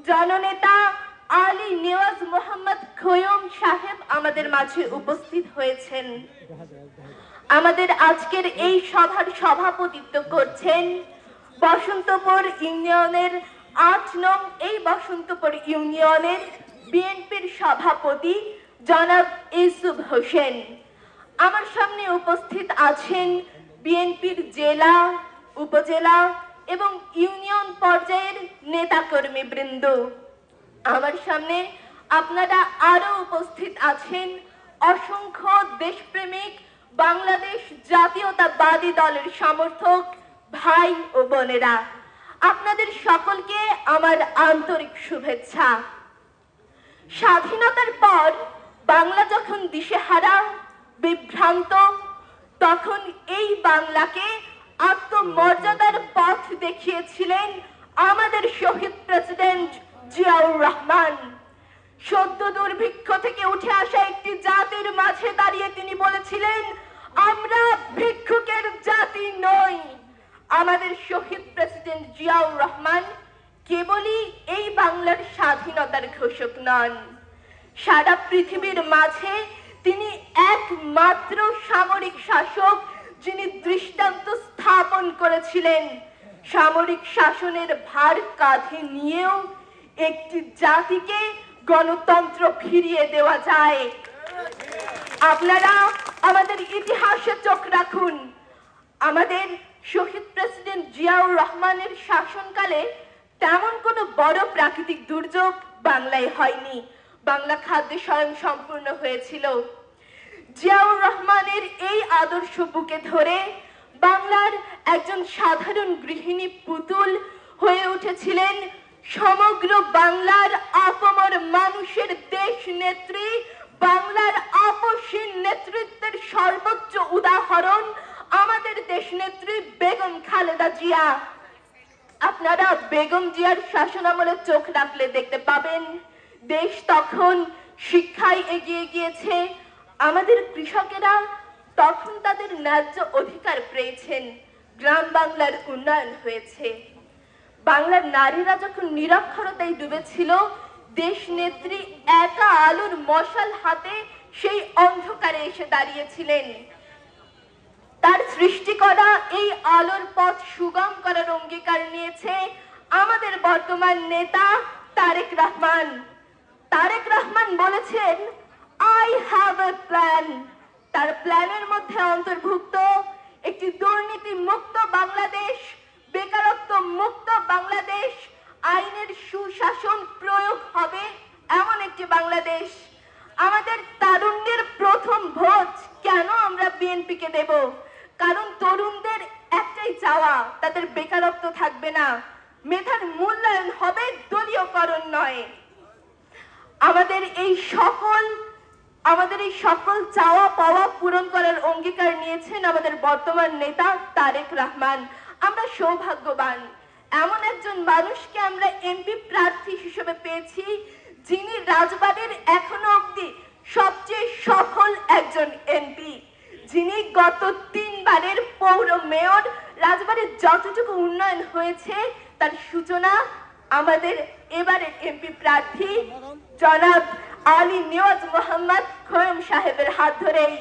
জননেতা আলী নেওয়াজ মোহাম্মদ খোয়ম সাহেব আমাদের মাঝে উপস্থিত হয়েছেন। আমাদের আজকের এই সভার সভাপতিত্ব করছেন বসন্তপুর ইউনিয়নের ৮ নং এই বসন্তপুর ইউনিয়নের বিএনপির সভাপতি জনাব ইউসুফ হোসেন। আমার সামনে উপস্থিত আছেন বিএনপির জেলা, উপজেলা এবং ইউনিয়ন পর্যায়ের নেতাকর্মী বৃন্দ। আমার সামনে আপনারা আরো উপস্থিত আছেন অসংখ্য দেশপ্রেমিক বাংলাদেশ জাতীয়তাবাদী দলের সমর্থক ভাই ও বোনেরা। আপনাদের সকলকে আমার আন্তরিক শুভেচ্ছা। স্বাধীনতার পর বাংলা যখন দিশেহারা, বিভ্রান্ত, তখন এই বাংলাকে আত্মমর্যাদার পথ দেখিয়েছিলেন আমাদের শহীদ প্রেসিডেন্ট জিয়াউর রহমান। সদ্য দুর্ভিক্ষ থেকে উঠে আসা একটি জাতির মাঝে দাঁড়িয়ে তিনি বলেছিলেন, আমরা ভিক্ষুকের জাতি নই। আমাদের শহীদ প্রেসিডেন্ট জিয়াউর রহমান কেবলই এই বাংলার স্বাধীনতার ঘোষক নন, সারা পৃথিবীর মাঝে তিনি একমাত্র সামরিক শাসক যিনি দৃষ্টান্ত স্থাপন করেছিলেন সামরিক শাসনের ভার কাঁধে নিয়েও একটি জাতিকে গণতন্ত্র ফিরিয়ে দেওয়া যায়। আপনারা আমাদের ইতিহাসে চোখ রাখুন, আমাদের শহীদ প্রেসিডেন্ট জিয়াউর রহমানের শাসনকালে তেমন কোনো বড় প্রাকৃতিক দুর্যোগ বাংলায় হয়নি। বাংলা খাদ্যে স্বয়ং সম্পূর্ণ হয়েছিল। জিয়াউর রহমানের এই আদর্শ বুকে ধরে বাংলার একজন সাধারণ গৃহিণী পুতুল হয়ে উঠেছিলেন সমগ্র বাংলার আপামর মানুষের দেশ নেত্রী, বাংলার আপসীন নেতৃত্বের সর্বোচ্চ উদাহরণ আমাদের দেশ নেত্রী বেগম খালেদা জিয়া। আপনারা বেগম জিয়ার শাসনামলে চোখ রাখলে দেখতে পাবেন দেশ তখন শিক্ষায় এগিয়ে গিয়েছে, আমাদের কৃষকেরা তখন তাদের ন্যায্য অধিকার পেয়েছেন, গ্রাম বাংলার উন্নয়ন হয়েছে। বাংলার নারীরা যখন নিরক্ষরতায় ডুবেছিল, দেশ নেত্রী একা আলোর মশাল হাতে সেই অন্ধকারে এসে দাঁড়িয়েছিলেন। তার সৃষ্টি করা এই আলোর পথ সুগম করার অঙ্গীকার নিয়েছে আমাদের বর্তমান নেতা তারেক রহমান। তারেক রহমান বলেছেন, আই হ্যাভ এ প্ল্যান। তার প্ল্যানের মধ্যে অন্তর্ভুক্ত একটি দুর্নীতি মুক্ত বাংলাদেশ, বেকারত্ব মুক্ত বাংলাদেশ, আইনের সুশাসন প্রয়োগ হবে এমন একটি বাংলাদেশ। আমাদের তারুণ্যের প্রথম ভোট কেন আমরা বিএনপিকে দেব? কারণ তরুণদের একটাই চাওয়া, তাদের বেকারত্ব থাকবে না, মেধার মূল্যায়ন হবে, দলীয়করণ নয়। আমাদের এই সকল চাওয়া পাওয়া পূরণ করার অঙ্গীকার নিয়েছেন আমাদের বর্তমান নেতা তারেক রহমান। আমরা সৌভাগ্যবান, এমন একজন মানুষকে আমরা এমপি প্রার্থী হিসেবে পেয়েছি যিনি রাজবাড়ির এখনো অবধি সবচেয়ে সফল একজন এমপি, যিনি গত 3 বারের পৌর মেয়র। রাজবাড়ির যতটুকু উন্নয়ন হয়েছে তার সূচনা আমাদের এবারের এমপি প্রার্থী জনাব আলী নেওয়াজ মোহাম্মদ খোয়ম সাহেবের হাত ধরেই।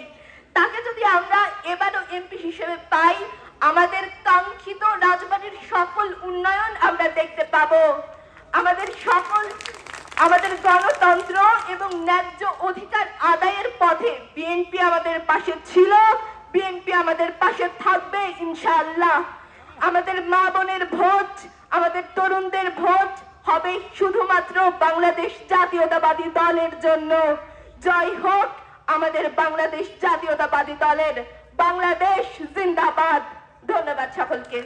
তাকে যদি আমরা এবারও এমপি হিসেবে পাই, আমাদের কাঙ্ক্ষিত রাজবাড়ির সকল উন্নয়ন আমরা দেখতে পাবো। আমাদের গণতন্ত্র এবং ন্যায্য অধিকার আদায়ের পথে বিএনপি আমাদের পাশে ছিল, বিএনপি আমাদের পাশে থাকবে ইনশাআল্লাহ। আমাদের মা বোনের ভোট, আমাদের তরুণদের ভোট হবে শুধুমাত্র বাংলাদেশ জাতীয়তাবাদী দলের জন্য। জয় হোক আমাদের বাংলাদেশ জাতীয়তাবাদী দলের। বাংলাদেশ জিন্দাবাদ। ধন্যবাদ সকলকে।